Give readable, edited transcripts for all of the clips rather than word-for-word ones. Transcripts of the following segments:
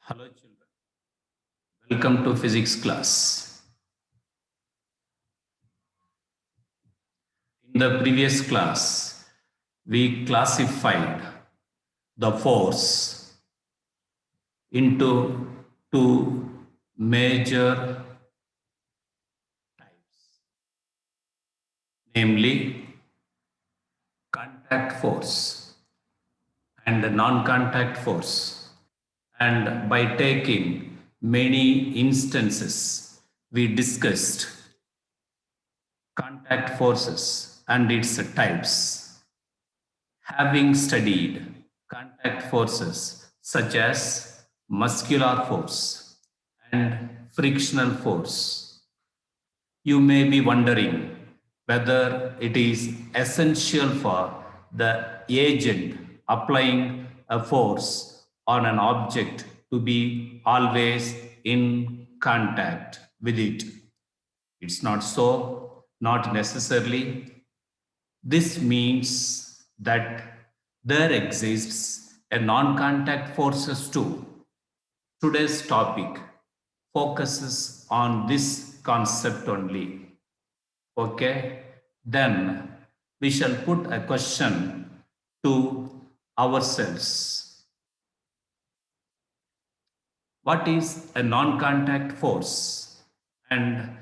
Hello children, welcome to physics class. In the previous class, we classified the force into two major types, namely contact force and non-contact force. And by taking many instances, we discussed contact forces and its types. Having studied contact forces such as muscular force and frictional force, you may be wondering whether it is essential for the agent applying a force on an object to be always in contact with it. It's not so, not necessarily. This means that there exists a non-contact forces too. Today's topic focuses on this concept only. Okay, then we shall put a question to ourselves. What is a non-contact force and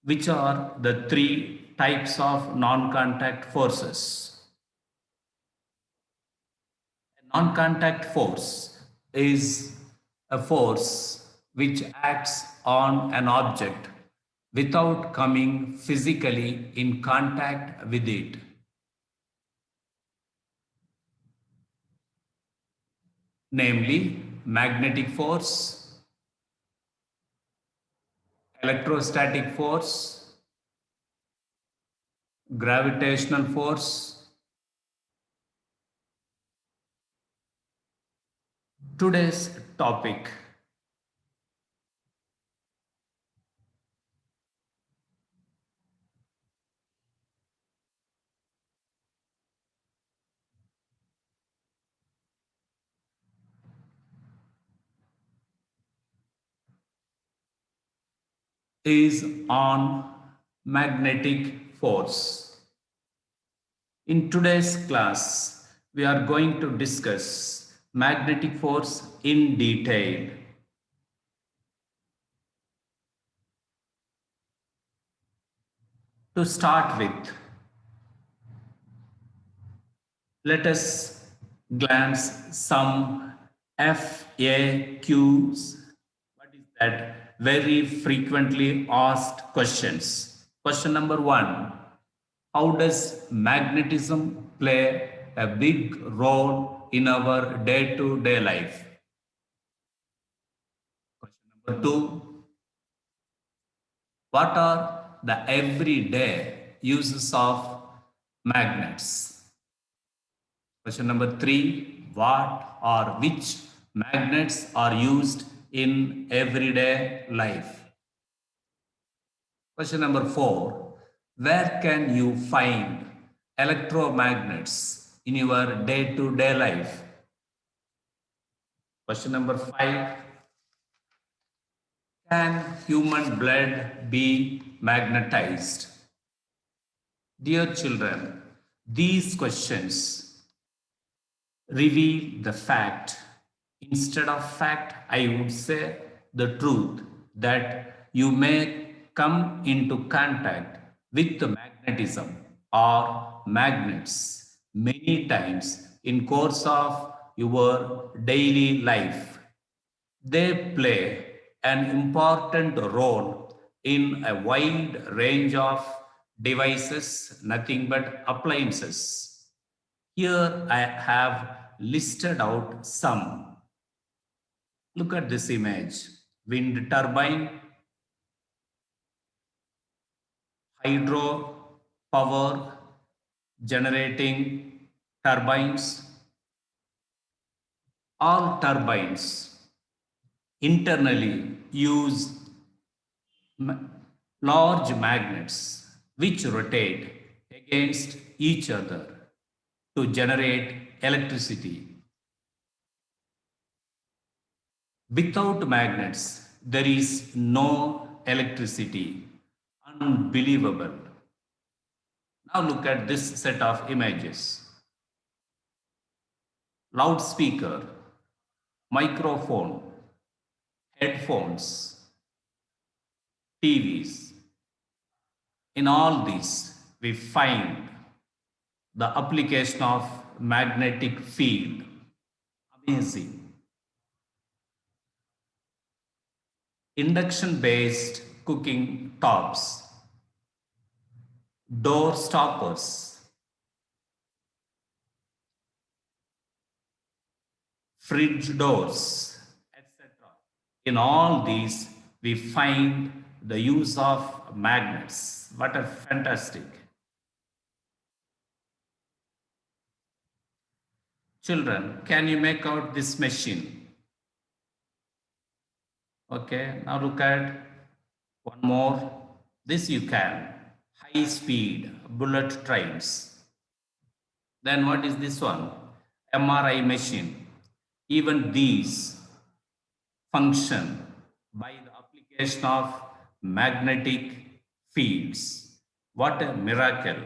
which are the three types of non-contact forces? Non-contact force is a force which acts on an object without coming physically in contact with it. Namely, magnetic force, electrostatic force, gravitational force. Today's topic is on magnetic force. In today's class, we are going to discuss magnetic force in detail. To start with, let us glance some FAQs. What is that? Very frequently asked questions. Question number one: how does magnetism play a big role in our day-to-day life? Question number two: what are the everyday uses of magnets? Question number three: what or which magnets are used in everyday life? Question number four: where can you find electromagnets in your day-to-day life? Question number five: can human blood be magnetized? Dear children, these questions reveal the fact. Instead of fact, I would say the truth that you may come into contact with the magnetism or magnets many times in course of your daily life. They play an important role in a wide range of devices, nothing but appliances. Here I have listed out some. Look at this image: wind turbine, hydro power generating turbines. All turbines internally use large magnets which rotate against each other to generate electricity. Without magnets, there is no electricity. Unbelievable. Now look at this set of images. Loudspeaker, microphone, headphones, TVs. In all these, we find the application of magnetic field. Amazing. Induction based cooking tops, door stoppers, fridge doors, etc. In all these, we find the use of magnets. What a fantastic. Children, can you make out this machine? Okay, now look at one more. This you can. High speed bullet trains. Then what is this one? MRI machine. Even these function by the application of magnetic fields. What a miracle.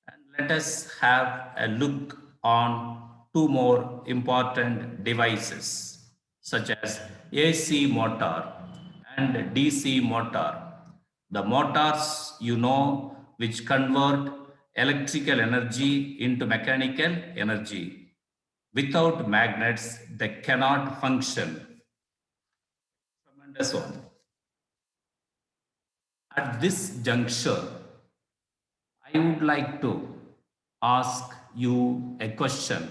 And let us have a look on two more important devices such as AC motor and DC motor. The motors, you know, which convert electrical energy into mechanical energy. Without magnets, they cannot function. Tremendous one. At this juncture, I would like to ask you a question.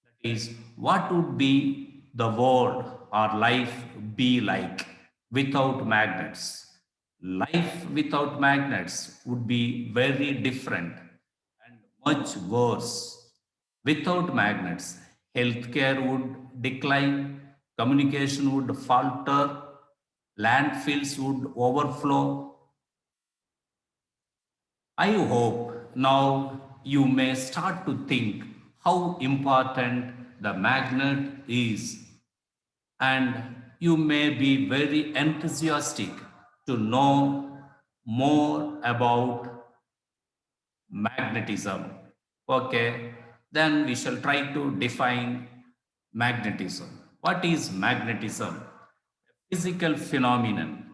That is, what would be the world or life be like without magnets? Life without magnets would be very different and much worse. Without magnets, healthcare would decline, communication would falter, landfills would overflow. I hope now you may start to think how important the magnet is, and you may be very enthusiastic to know more about magnetism. Okay, then we shall try to define magnetism. What is magnetism? Physical phenomenon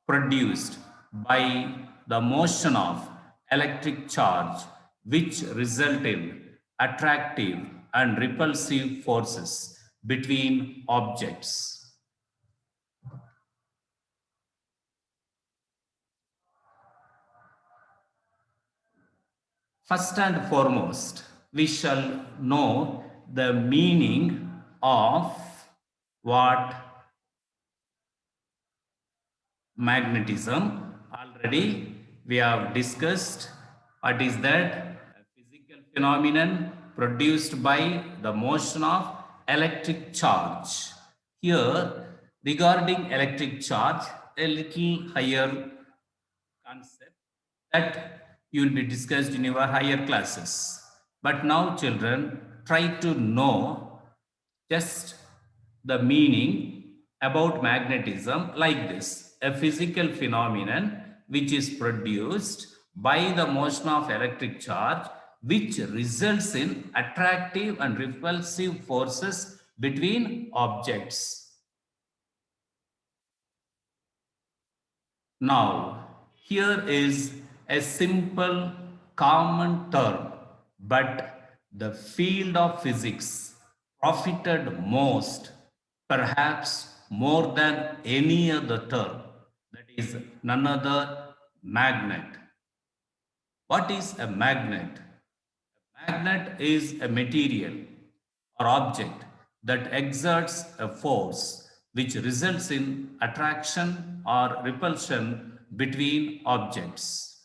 produced by the motion of electric charge which result in attractive and repulsive forces between objects. First and foremost, we shall know the meaning of what magnetism. Already we have discussed what is that, a physical phenomenon produced by the motion of electric charge. Here, regarding electric charge, a little higher concept that you will be discussed in your higher classes. But now children, try to know just the meaning about magnetism like this: a physical phenomenon which is produced by the motion of electric charge which results in attractive and repulsive forces between objects. Now, here is a simple common term, but the field of physics profited most, perhaps more than any other term, that is none other, magnet. What is a magnet? Magnet is a material or object that exerts a force which results in attraction or repulsion between objects.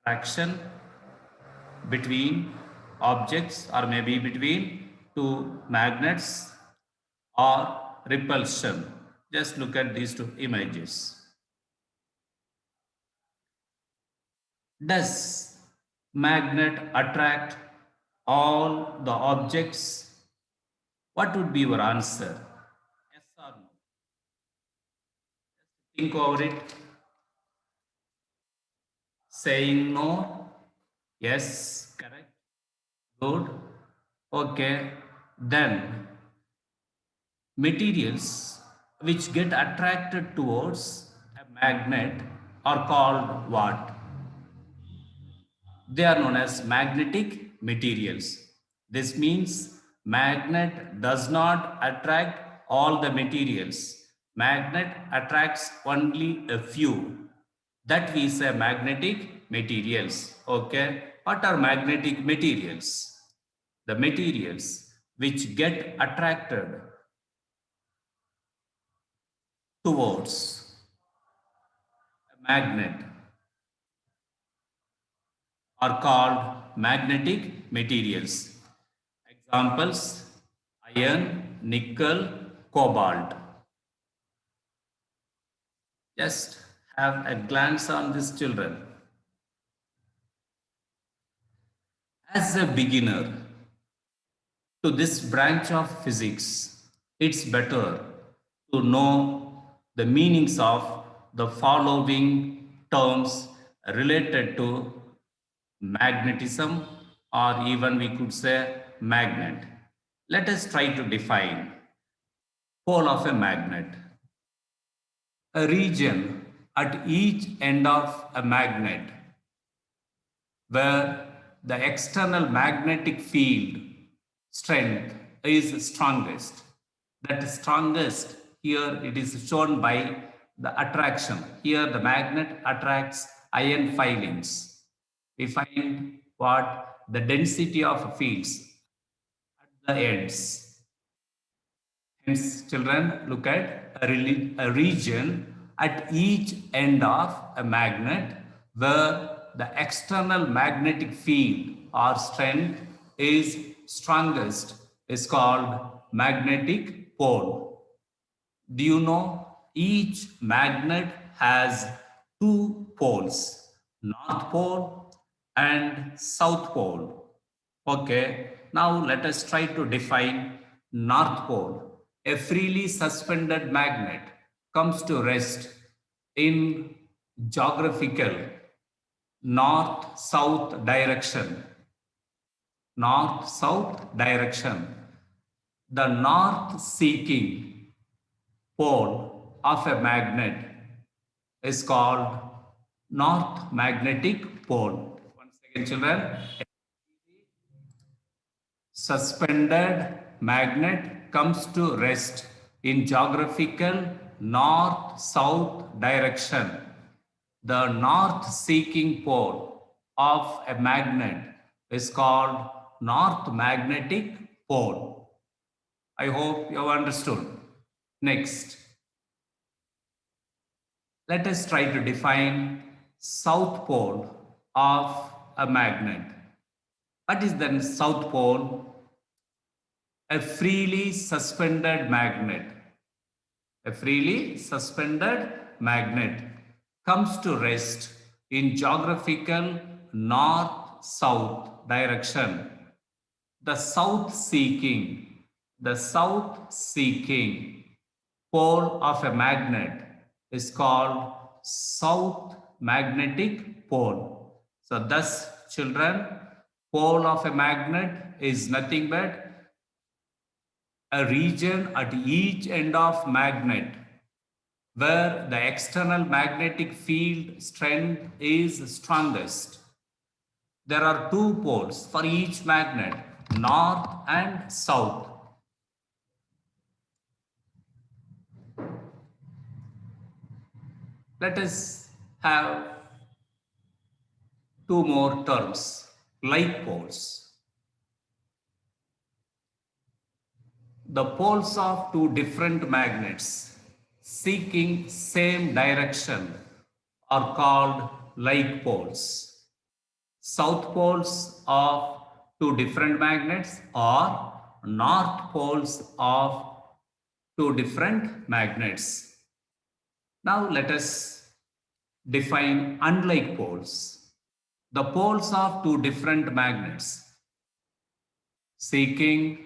Attraction between objects, or maybe between two magnets, or repulsion. Just look at these two images. Does magnet attract all the objects? What would be your answer? Yes or no? Think over it. Saying no. Yes, correct. Good. Okay. Then materials which get attracted towards a magnet are called what? They are known as magnetic materials. This means magnet does not attract all the materials. Magnet attracts only a few. That we say magnetic materials. Okay. What are magnetic materials? The materials which get attracted towards a magnet are called magnetic materials. Examples: iron, nickel, cobalt. Just have a glance on these children. As a beginner to this branch of physics, it's better to know the meanings of the following terms related to magnetism, or even we could say magnet. Let us try to define pole of a magnet. A region at each end of a magnet where the external magnetic field strength is strongest. That strongest here it is shown by the attraction. Here the magnet attracts iron filings. We find what the density of fields at the ends. Hence, children, look at a region at each end of a magnet where the external magnetic field or strength is strongest is called magnetic pole. Do you know each magnet has two poles, North Pole and South Pole? Okay, now let us try to define North Pole. A freely suspended magnet comes to rest in geographical north-south direction. North-south direction. The north-seeking pole of a magnet is called north magnetic pole. Once again, children, suspended magnet comes to rest in geographical north-south direction. The north-seeking pole of a magnet is called north magnetic pole. I hope you have understood. Next, let us try to define south pole of a magnet. What is the south pole? A freely suspended magnet. A freely suspended magnet comes to rest in geographical north-south direction. The south-seeking pole of a magnet is called south magnetic pole. So thus, children, pole of a magnet is nothing but a region at each end of magnet where the external magnetic field strength is strongest. There are two poles for each magnet, north and south. Let us have two more terms, like poles. The poles of two different magnets seeking same direction are called like poles. South poles of two different magnets or north poles of two different magnets. Now let us define unlike poles. The poles of two different magnets seeking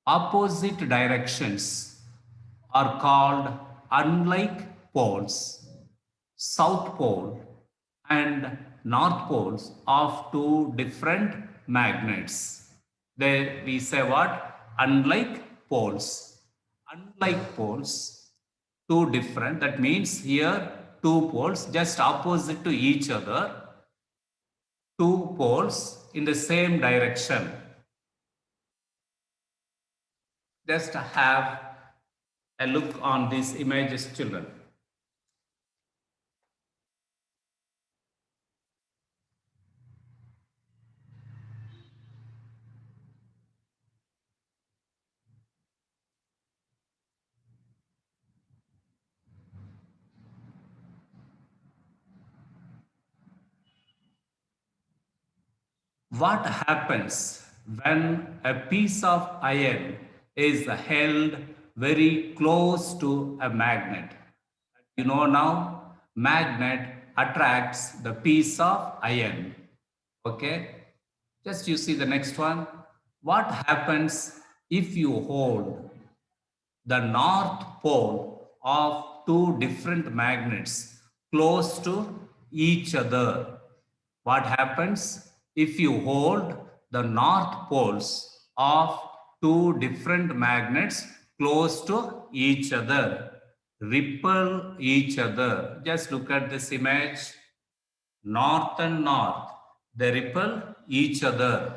Opposite directions are called unlike poles. South pole and north poles of two different magnets. There we say what? Unlike poles. Unlike poles, two different. That means here two poles just opposite to each other, two poles in the same direction. Just have a look on these images, children. What happens when a piece of iron is held very close to a magnet? You know now, magnet attracts the piece of iron. Okay, just you see the next one. What happens if you hold the north pole of two different magnets close to each other? What happens if you hold the north poles of two different magnets close to each other? Repel each other. Just look at this image. North and north, they repel each other.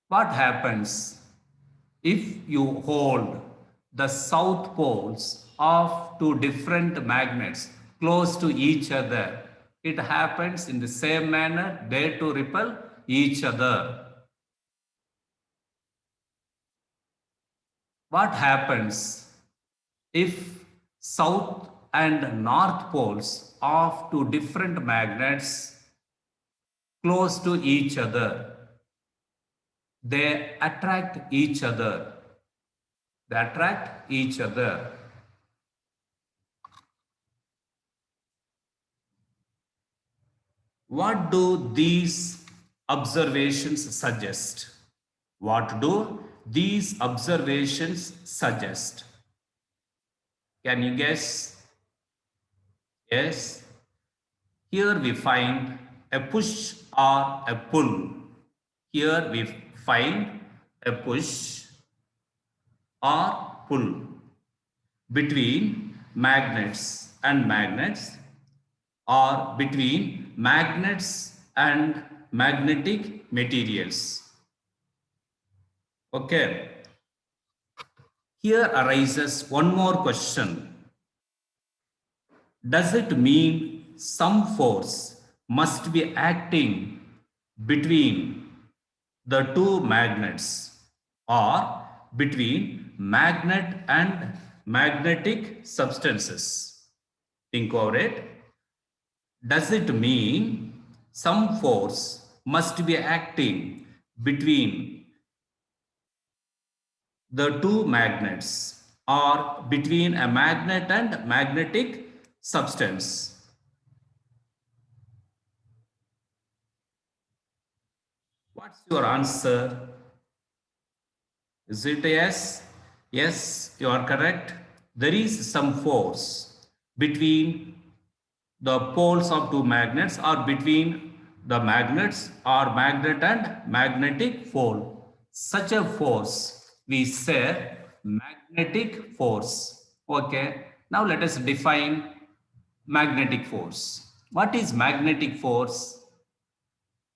What happens if you hold the south poles of two different magnets close to each other? It happens in the same manner, they to repel each other. What happens if south and north poles of two different magnets close to each other? They attract each other. They attract each other. What do these observations suggest? What do these observations suggest? Can you guess? Yes. Here we find a push or a pull. Here we find a push or pull between magnets or between magnets and magnetic materials. Okay. Here arises one more question. Does it mean some force must be acting between the two magnets or between magnet and magnetic substances? Think over it. Does it mean some force must be acting between the two magnets or between a magnet and magnetic substance? What's your answer? Is it yes? Yes, you are correct. There is some force between the poles of two magnets or between the magnets or magnet and magnetic pole. Such a force we say magnetic force. Okay. Now let us define magnetic force. What is magnetic force?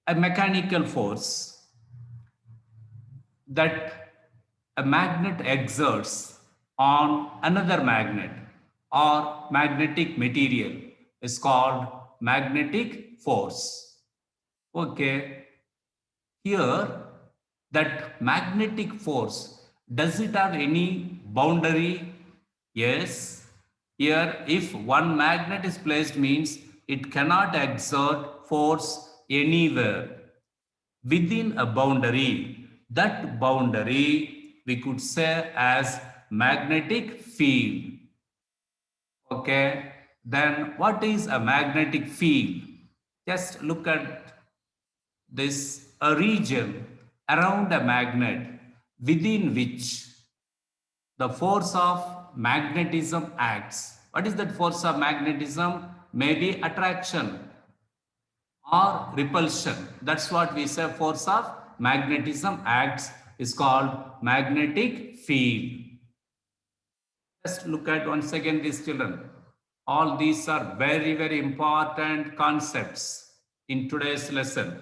A mechanical force that a magnet exerts on another magnet or magnetic material is called magnetic force. Okay, here that magnetic force, does it have any boundary? Yes. Here if one magnet is placed means it cannot exert force anywhere within a boundary. That boundary we could say as magnetic field. Okay, then what is a magnetic field? Just look at this a region around a magnet within which the force of magnetism acts. What is that force of magnetism? Maybe attraction or repulsion. That's what we say force of magnetism acts is called magnetic field. Just look at once again these children. All these are very, very important concepts in today's lesson.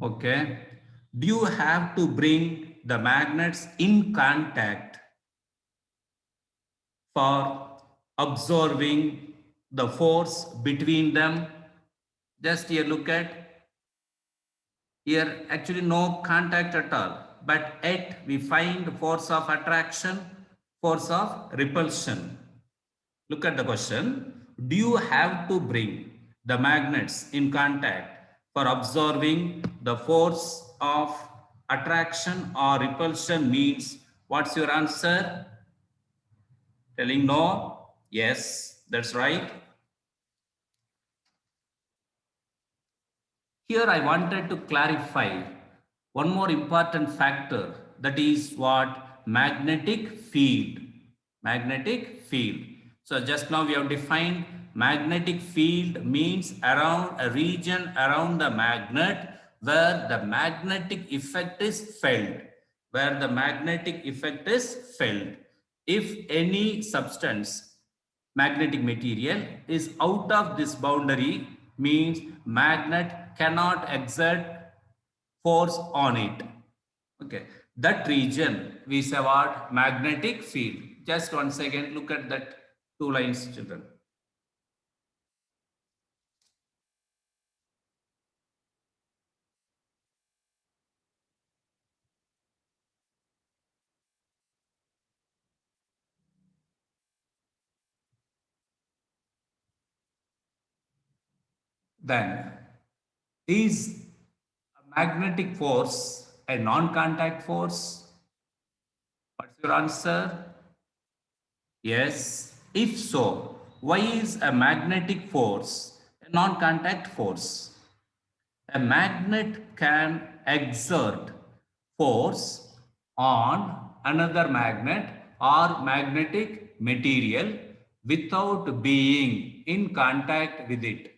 Okay. Do you have to bring the magnets in contact for absorbing the force between them? Just here look at here actually no contact at all, but yet we find force of attraction, force of repulsion. Look at the question. Do you have to bring the magnets in contact for absorbing the force of attraction or repulsion means what's your answer? Telling no? Yes, that's right. Here I wanted to clarify one more important factor, that is what magnetic field. Magnetic field. So just now we have defined magnetic field means around a region around the magnet where the magnetic effect is felt. Where the magnetic effect is felt. If any substance magnetic material is out of this boundary means magnet cannot exert force on it. Okay, that region we say what magnetic field. Just once again look at that two lines children. Then is a magnetic force a non-contact force? What's your answer? Yes. If so, why is a magnetic force a non-contact force? A magnet can exert force on another magnet or magnetic material without being in contact with it.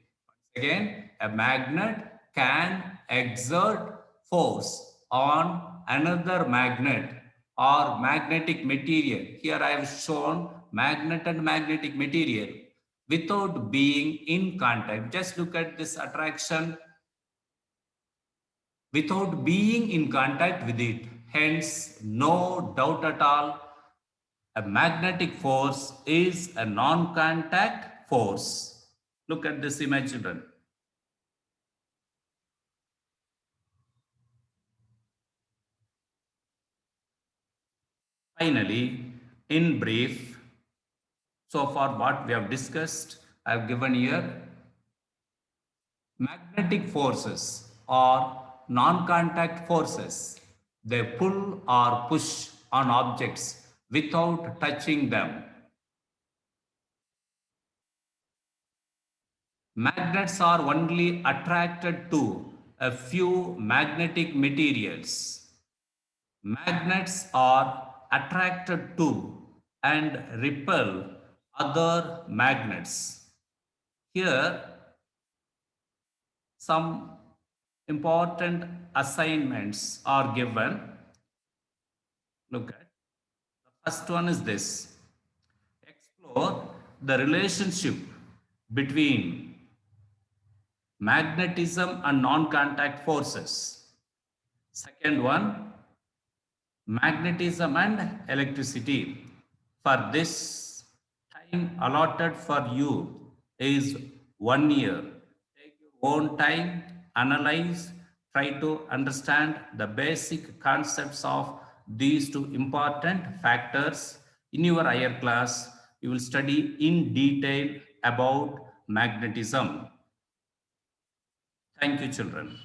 Once again, a magnet can exert force on another magnet or magnetic material. Here I have shown magnet and magnetic material without being in contact. Just look at this attraction without being in contact with it. Hence, no doubt at all, a magnetic force is a non-contact force. Look at this image, children. Finally, in brief, so far what we have discussed, I have given here magnetic forces are non-contact forces. They pull or push on objects without touching them. Magnets are only attracted to a few magnetic materials. Magnets are attracted to and repel other magnets. Here, some important assignments are given. Look at the first one is this: explore the relationship between magnetism and non-contact forces. Second one, magnetism and electricity. For this, time allotted for you is 1 year. Take your own time, analyze, try to understand the basic concepts of these two important factors. In your higher class, you will study in detail about magnetism. Thank you, children.